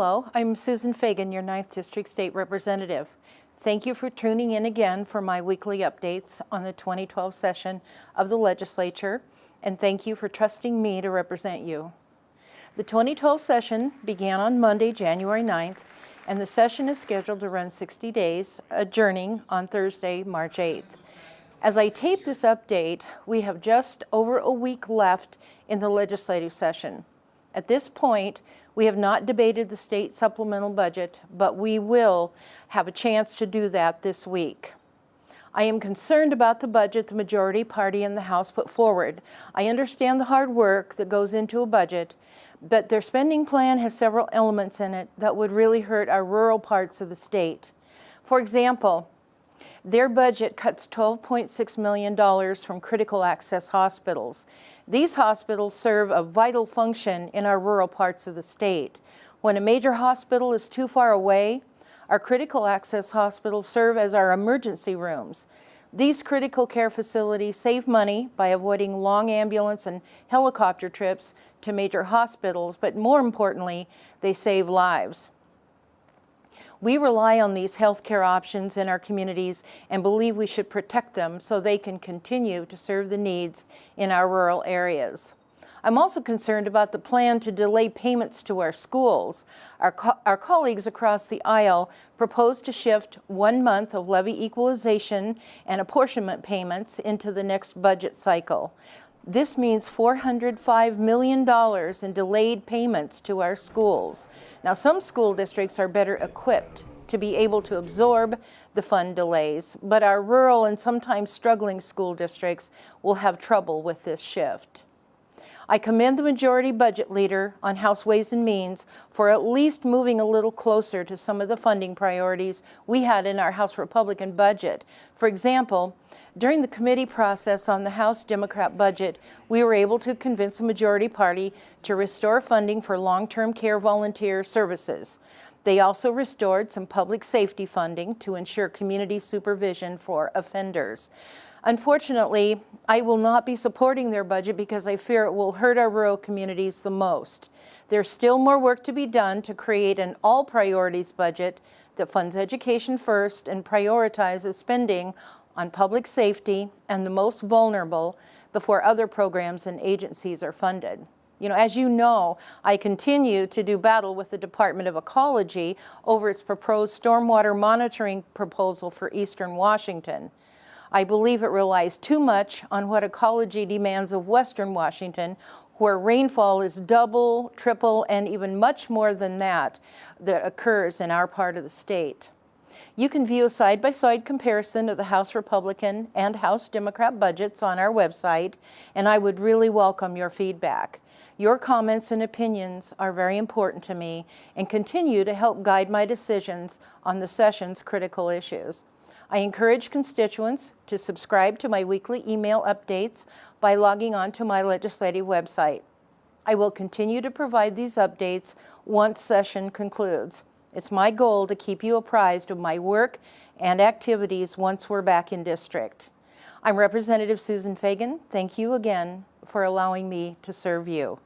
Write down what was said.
Hello, I'm Susan Fagan, your 9th District State Representative. Thank you for tuning in again for my weekly updates on the 2012 session of the legislature, and thank you for trusting me to represent you. The 2012 session began on Monday, January 9th, and the session is scheduled to run 60 days, adjourning on Thursday, March 8th. As I tape this update, we have just over a week left in the legislative session. At this point, we have not debated the state supplemental budget, but we will have a chance to do that this week. I am concerned about the budget the majority party in the House put forward. I understand the hard work that goes into a budget, but their spending plan has several elements in it that would really hurt our rural parts of the state. For example, their budget cuts $12.6 million from critical access hospitals. These hospitals serve a vital function in our rural parts of the state. When a major hospital is too far away, our critical access hospitals serve as our emergency rooms. These critical care facilities save money by avoiding long ambulance and helicopter trips to major hospitals, but more importantly, they save lives. We rely on these healthcare options in our communities and believe we should protect them so they can continue to serve the needs in our rural areas. I'm also concerned about the plan to delay payments to our schools. Our colleagues across the aisle propose to shift 1 month of levy equalization and apportionment payments into the next budget cycle. This means $405 million in delayed payments to our schools. Now, some school districts are better equipped to be able to absorb the fund delays, but our rural and sometimes struggling school districts will have trouble with this shift. I commend the majority budget leader on House Ways and Means for at least moving a little closer to some of the funding priorities we had in our House Republican budget. For example, during the committee process on the House Democrat budget, we were able to convince the majority party to restore funding for long-term care volunteer services. They also restored some public safety funding to ensure community supervision for offenders. Unfortunately, I will not be supporting their budget because I fear it will hurt our rural communities the most. There's still more work to be done to create an all-priorities budget that funds education first and prioritizes spending on public safety and the most vulnerable before other programs and agencies are funded. As you know, I continue to do battle with the Department of Ecology over its proposed stormwater monitoring proposal for Eastern Washington. I believe it relies too much on what ecology demands of Western Washington, where rainfall is double, triple, and even much more than that occurs in our part of the state. You can view a side-by-side comparison of the House Republican and House Democrat budgets on our website, and I would really welcome your feedback. Your comments and opinions are very important to me and continue to help guide my decisions on the session's critical issues. I encourage constituents to subscribe to my weekly email updates by logging on to my legislative website. I will continue to provide these updates once session concludes. It's my goal to keep you apprised of my work and activities once we're back in district. I'm Representative Susan Fagan. Thank you again for allowing me to serve you.